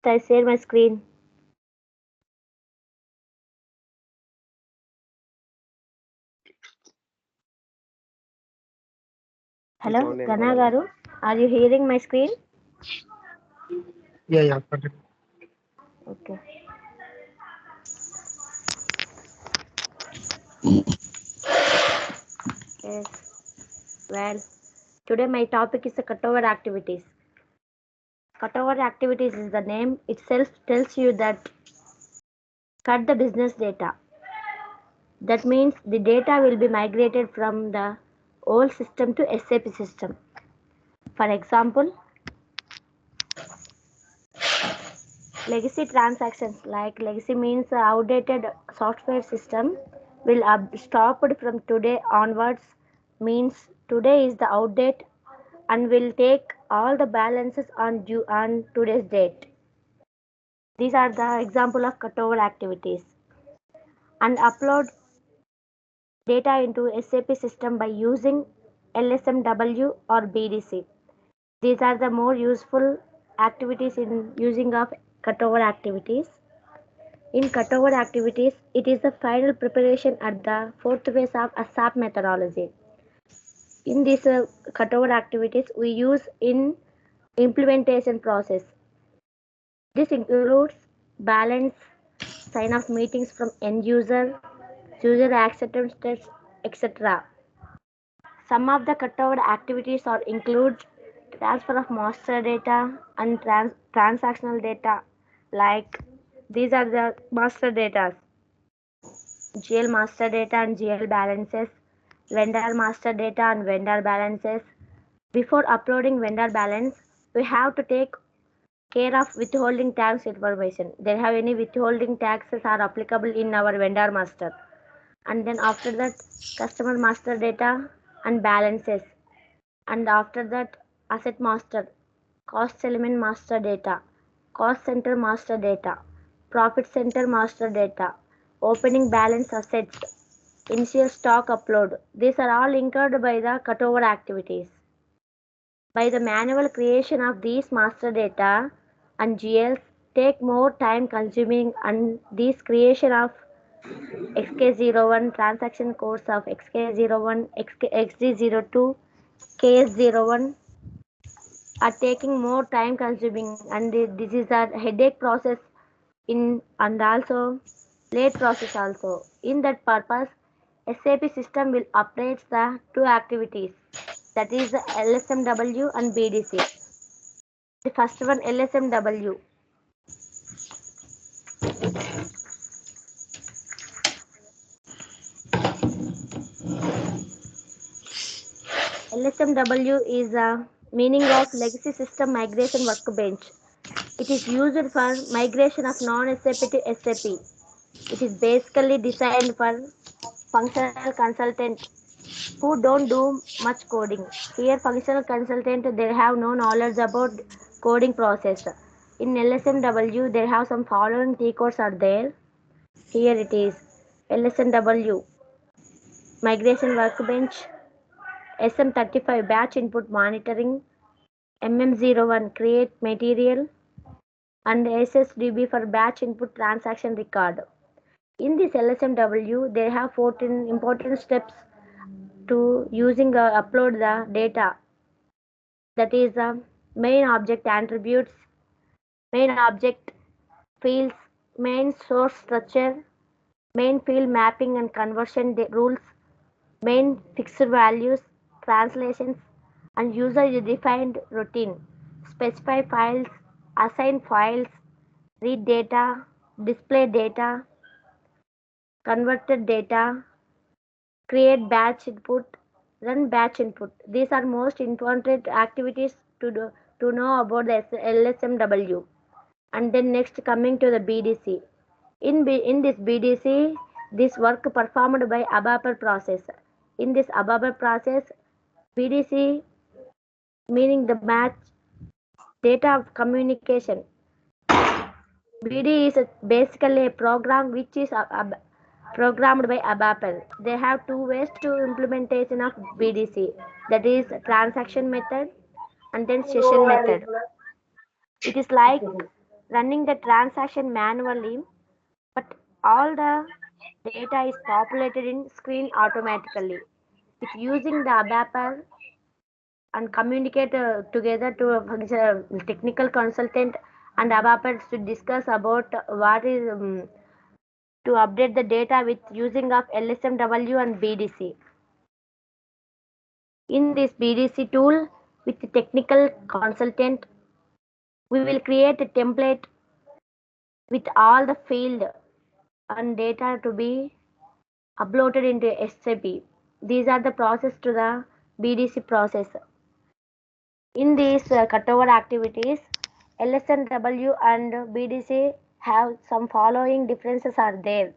I share my screen. Hello, Gana Garu. Are you hearing my screen? Yeah, continue. Okay. Yes. Well, today my topic is the cutover activities. Cutover activities is the name itself tells you that cut the business data. That means the data will be migrated from the old system to SAP system. For example, legacy transactions, like legacy means outdated software system will stopped from today onwards, means today is the outdate and will take all the balances on due on today's date. These are the example of cutover activities. And upload data into SAP system by using LSMW or BDC. These are the more useful activities in using of cutover activities. In cutover activities, it is the final preparation at the fourth phase of a SAP methodology. In these cutover activities, we use in implementation process. This includes balance, sign off meetings from end user, user acceptance tests, etc. Some of the cutover activities are include transfer of master data and transactional data, like these are the master data: GL master data and GL balances, vendor master data and vendor balances. Before uploading vendor balance, we have to take care of withholding tax information. There have any withholding taxes are applicable in our vendor master. And then after that, customer master data and balances. And after that, asset master, cost element master data, cost center master data, profit center master data, opening balance assets, initial stock upload. These are all incurred by the cutover activities. By the manual creation of these master data and GLs take more time consuming, and these creation of XK01 transaction codes of XK01, XD02, KS01 are taking more time consuming, and this is a headache process in and also late process also. In that purpose, SAP system will update the two activities, that is LSMW and BDC. The first one, LSMW. LSMW is a meaning of legacy system migration workbench. It is used for migration of non-SAP to SAP. It is basically designed for functional consultant who don't do much coding. Here, functional consultant, they have no knowledge about coding process. In LSMW, they have some following T codes are there. Here it is LSMW migration workbench, SM35 batch input monitoring, MM01 create material, and SSDB for batch input transaction record. In this LSMW, they have 14 important steps to using upload the data. That is main object attributes, main object fields, main source structure, main field mapping and conversion rules, main fixed values, translations, and user defined routine, specify files, assign files, read data, display data, converted data, create batch input, run batch input. These are most important activities to know about the LSMW. And then next coming to the BDC. In this BDC, this work performed by ABAPer process. In this ABAPer process, BDC meaning the match data of communication. BD is basically a program which is programmed by ABAPer. They have two ways to implementation of BDC, that is transaction method and then session method. It is like running the transaction manually, but all the data is populated in screen automatically. With using the ABAP and communicate together to a technical consultant and ABAP to discuss about what is to update the data with using of LSMW and BDC. In this BDC tool, with the technical consultant, we will create a template with all the field and data to be uploaded into SAP. These are the process to the BDC process. In these cutover activities, LSMW and BDC have some following differences are there.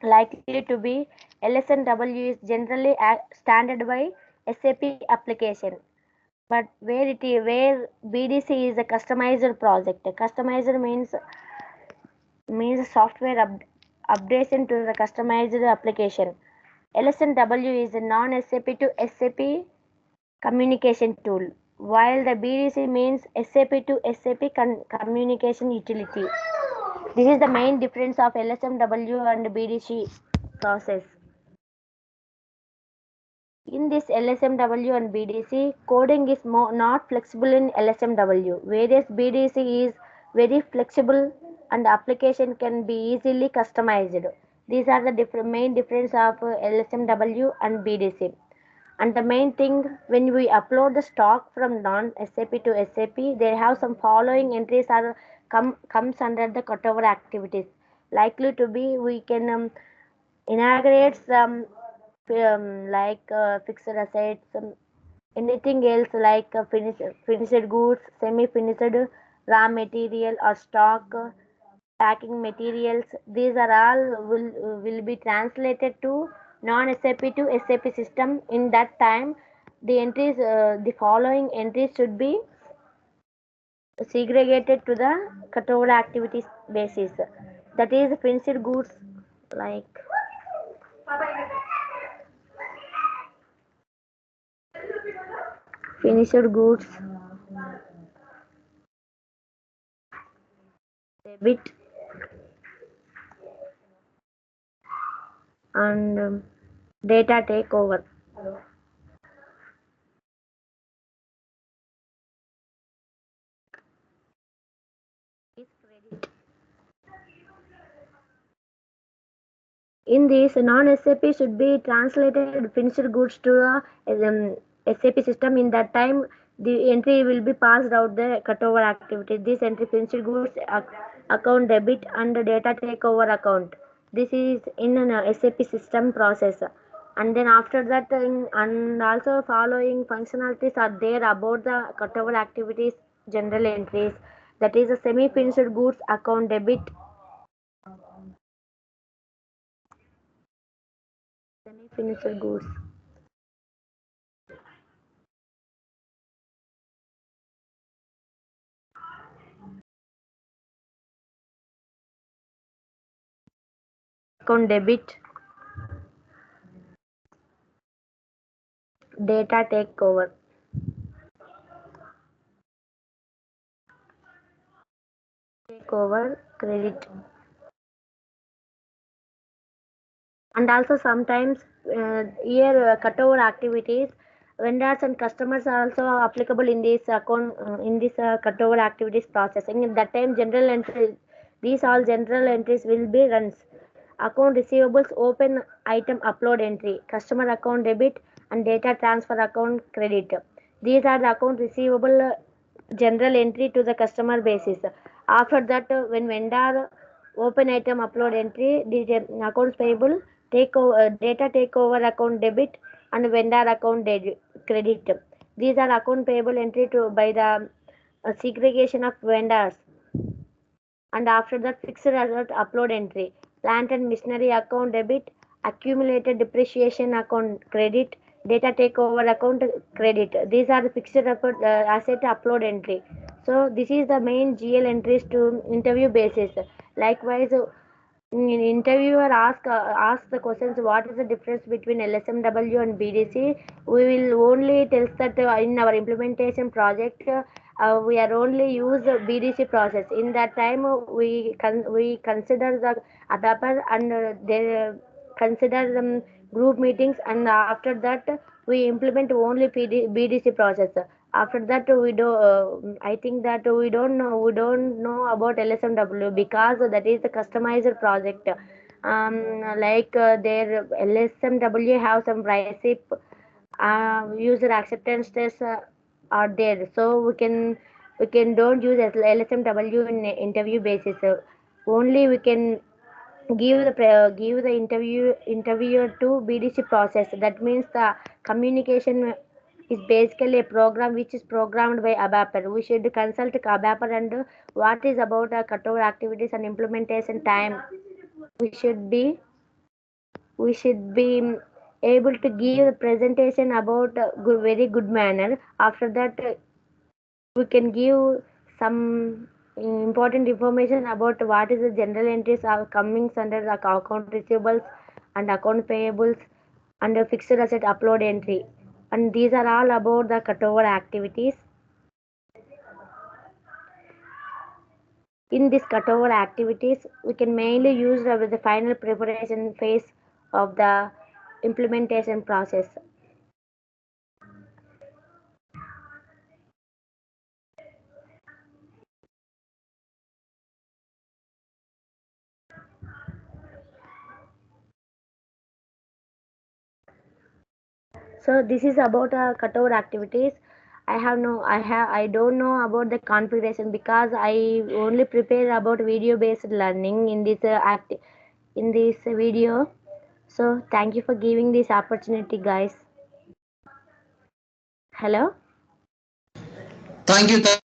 Likely to be LSMW is generally standard by SAP application, but where BDC is a customized project. Customizer means software updation to the customized application. LSMW is a non-SAP to SAP communication tool, while the BDC means SAP to SAP communication utility. This is the main difference of LSMW and BDC process. In this LSMW and BDC, coding is not flexible in LSMW, whereas BDC is very flexible and application can be easily customized. These are the main difference of LSMW and BDC. And the main thing, when we upload the stock from non-SAP to SAP, they have some following entries are comes under the cutover activities. Likely to be, we can inaugurate some fixed assets, anything else like finished goods, semi-finished raw material or stock, packing materials. These are all will be translated to non-SAP to SAP system. In that time, the following entries should be segregated to the cutover activities basis. That is finished goods like finished goods, debit, and data takeover. Is credit. In this, non-SAP should be translated finished goods to SAP system. In that time, the entry will be passed out the cutover activity. This entry finished goods account debit and data takeover account. This is in an SAP system process. And then after that, and also following functionalities are there about the cutover activities general entries. That is a semi-finished goods account debit, semi-finished goods. Account debit, data takeover, credit, and also sometimes here cutover activities, vendors and customers are also applicable in this account in this cutover activities processing. In that time, general entries, these all general entries will be runs. Account receivables open item upload entry, customer account debit, and data transfer account credit. These are the account receivable general entry to the customer basis. After that, when vendor open item upload entry, the accounts payable data takeover account debit and vendor account credit. These are account payable entry to by the segregation of vendors. And after that, fixed asset upload entry, plant and machinery account debit, accumulated depreciation account credit, data takeover account credit. These are the fixed asset upload entry. So this is the main GL entries to interview basis. Likewise, interviewer ask the questions, what is the difference between LSMW and BDC. We will only tell that in our implementation project we are only use BDC process. In that time, we consider the paper, and they consider group meetings, and after that we implement only BDC process. After that we do. I think that we don't know about LSMW, because that is the customized project. Like their LSMW have some recipe user acceptance tests are there, so we can don't use LSMW in interview basis. Only we can give the interviewer to BDC process. That means the communication is basically a program which is programmed by ABAPer. We should consult ABAPer and what is about cutover activities and implementation time. We should be we should be able to give the presentation about very good manner. After that, we can give some important information about what is the general entries are coming under the account receivables and account payables and the fixed asset upload entry, and these are all about the cutover activities. In this cutover activities, we can mainly use the final preparation phase of the implementation process. So this is about cutover activities. I don't know about the configuration, because I only prepare about video based learning in this in this video. So thank you for giving this opportunity, guys. Hello. Thank you.